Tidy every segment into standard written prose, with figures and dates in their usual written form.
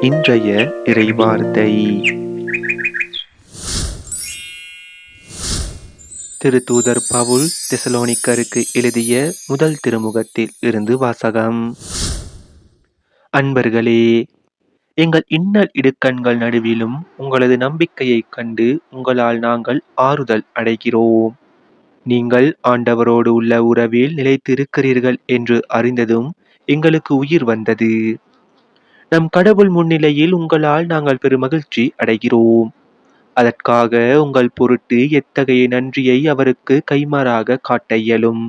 இன்றைய இறைவார்த்தை திருத்தூதர் பவுல் தெசலோனிக்கருக்கு எழுதிய முதல் திருமுகத்தில் இருந்து வாசகம். அன்பர்களே, எங்கள் இன்னல் இடுக்கண்கள் நடுவிலும் உங்களது நம்பிக்கையைக் கண்டு உங்களால் நாங்கள் ஆறுதல் அடைகிறோம். நீங்கள் ஆண்டவரோடு உள்ள உறவில் நிலைத்திருக்கிறீர்கள் என்று அறிந்ததும் எங்களுக்கு உயிர் வந்தது. நம் கடவுள் முன்னிலையில் உங்களால் நாங்கள் பெருமகிழ்ச்சி அடைகிறோம். அதற்காக உங்கள் பொருட்டு எத்தகைய நன்றியை அவருக்கு கைமாறாக காட்ட இயலும்.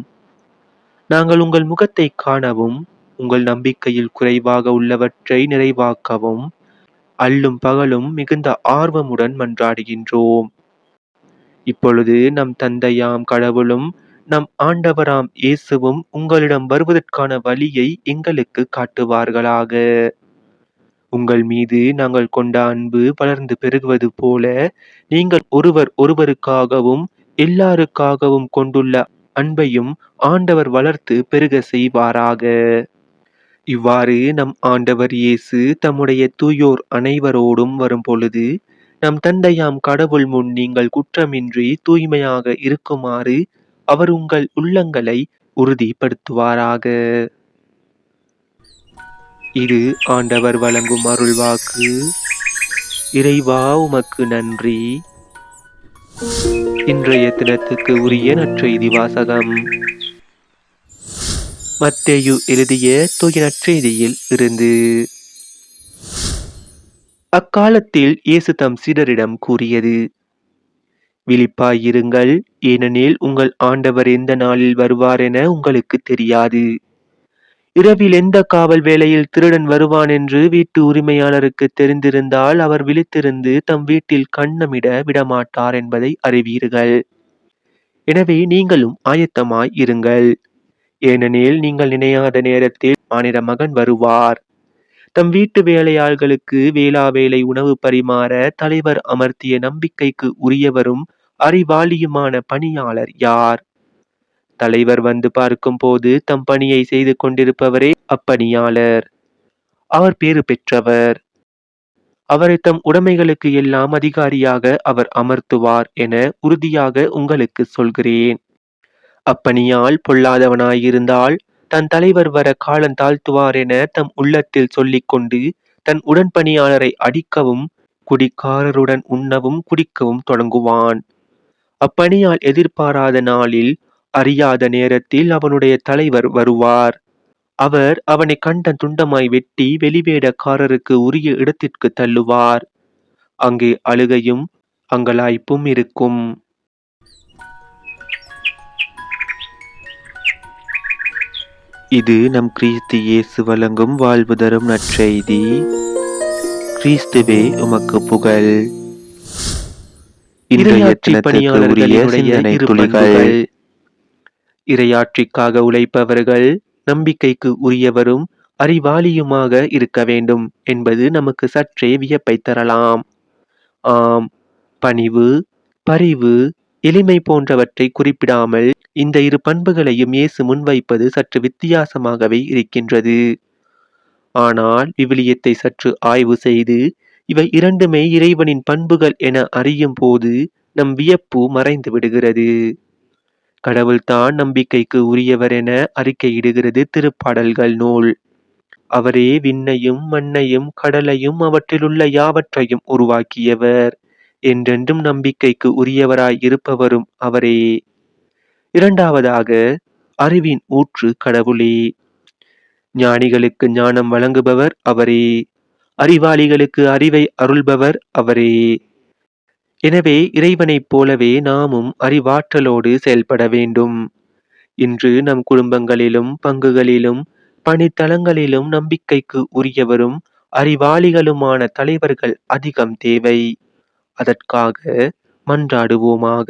நாங்கள் உங்கள் முகத்தை காணவும் உங்கள் நம்பிக்கையில் குறைவாக உள்ளவற்றை நிறைவாக்கவும் அல்லும் பகலும் மிகுந்த ஆர்வமுடன் மன்றாடுகின்றோம். இப்பொழுது நம் தந்தையாம் கடவுளும் நம் ஆண்டவராம் இயேசுவும் உங்களிடம் வருவதற்கான வழியை எங்களுக்கு காட்டுவார்களாக. உங்கள் மீது நாங்கள் கொண்ட அன்பு வளர்ந்து பெருகுவது போல நீங்கள் ஒருவர் ஒருவருக்காகவும் எல்லாருக்காகவும் கொண்டுள்ள அன்பையும் ஆண்டவர் வளர்த்து பெருக செய்வாராக. இவ்வாறு நம் ஆண்டவர் இயேசு தம்முடைய தூயோர் அனைவரோடும் வரும் பொழுது நம் தந்தையாம் கடவுள் முன் நீங்கள் குற்றமின்றி தூய்மையாக இருக்குமாறு அவர் உங்கள் உள்ளங்களை உறுதிப்படுத்துவாராக. இது ஆண்டவர் வழங்கும் அருள்வாக்கு. இறைவா, உமக்கு நன்றி. இன்றைய தினத்துக்கு உரிய நற்செய்தி வாசகம். மத்தேயு எழுதிய தூய நற்செய்தியில் இருந்து. அக்காலத்தில் இயேசு தம் சீடரிடம் கூறியது: விழிப்பாயிருங்கள், ஏனெனில் உங்கள் ஆண்டவர் எந்த நாளில் வருவார் என உங்களுக்கு தெரியாது. இரவில் எந்த காவல் வேளையில் திருடன் வருவான் என்று வீட்டு உரிமையாளருக்கு தெரிந்திருந்தால் அவர் விழித்திருந்து தம் வீட்டில் கன்னமிட விடமாட்டார் என்பதை அறிவீர்கள். எனவே நீங்களும் ஆயத்தமாய் இருங்கள், ஏனெனில் நீங்கள் நினையாத நேரத்தில் மானிட மகன் வருவார். தம் வீட்டு வேலையாள்களுக்கு வேளா வேலை உணவு பரிமாற தலைவர் அமர்த்திய நம்பிக்கைக்கு உரியவரும் அறிவாளியுமான பணியாளர் யார்? தலைவர் வந்து பார்க்கும் போது தம் பணியை செய்து கொண்டிருப்பவரே அப்பணியாளர். அவர் பேறு பெற்றவர். அவரை தம் உடைமைகளுக்கு எல்லாம் அதிகாரியாக அவர் அமர்த்துவார் என உறுதியாக உங்களுக்கு சொல்கிறேன். அப்பணியால் பொல்லாதவனாயிருந்தால் தன் தலைவர் வர காலம் தாழ்த்துவார் என தம் உள்ளத்தில் சொல்லிக் கொண்டு தன் உடன்பணியாளரை அடிக்கவும் குடிக்காரருடன் உண்ணவும் குடிக்கவும் தொடங்குவான். அப்பணியால் எதிர்பாராத நாளில் அறியாத நேரத்தில் அவனுடைய தலைவர் வருவார். அவர் அவனை கண்ட துண்டமாய் வெட்டி வெளிவேடக்காரருக்கு உரிய இடத்திற்கு தள்ளுவார். அங்கே அழுகையும் அங்கலாய்ப்பும் இருக்கும். இது நம் கிறிஸ்து இயேசு வழங்கும் வாழ்வு தரும் நற்செய்தி. கிறிஸ்துவே உமக்கு புகழ். இறையாட்சி பணியாளர்களுடைய துளிகள். இறையாட்சிக்காக உழைப்பவர்கள் நம்பிக்கைக்கு உரியவரும் அறிவாளியுமாக இருக்க வேண்டும் என்பது நமக்கு சற்றே வியப்பை தரலாம். ஆம், பணிவு, பரிவு, எளிமை போன்றவற்றை குறிப்பிடாமல் இந்த இரு பண்புகளையும் இயேசு முன்வைப்பது சற்று வித்தியாசமாகவே இருக்கின்றது. ஆனால் விவிலியத்தை சற்று ஆய்வு செய்து இவை இரண்டுமே இறைவனின் பண்புகள் என அறியும் போது நம் வியப்பு மறைந்து விடுகிறது. கடவுள்தான் நம்பிக்கைக்கு உரியவர் என அறிக்கையிடுகிறது திருப்பாடல்கள் நூல். அவரே விண்ணையும் மண்ணையும் கடலையும் அவற்றிலுள்ள யாவற்றையும் உருவாக்கியவர். என்றென்றும் நம்பிக்கைக்கு உரியவராய் இருப்பவரும் அவரே. இரண்டாவதாக, அறிவின் ஊற்று கடவுளே. ஞானிகளுக்கு ஞானம் வழங்குபவர் அவரே. அறிவாளிகளுக்கு அறிவை அருள்பவர் அவரே. எனவே இறைவனைப் போலவே நாமும் அறிவாற்றலோடு செயல்பட வேண்டும். இன்று நம் குடும்பங்களிலும் பங்குகளிலும் பணித்தளங்களிலும் நம்பிக்கைக்கு உரியவரும் அறிவாளிகளுமான தலைவர்கள் அதிகம் தேவை. அதற்காக மன்றாடுவோமாக.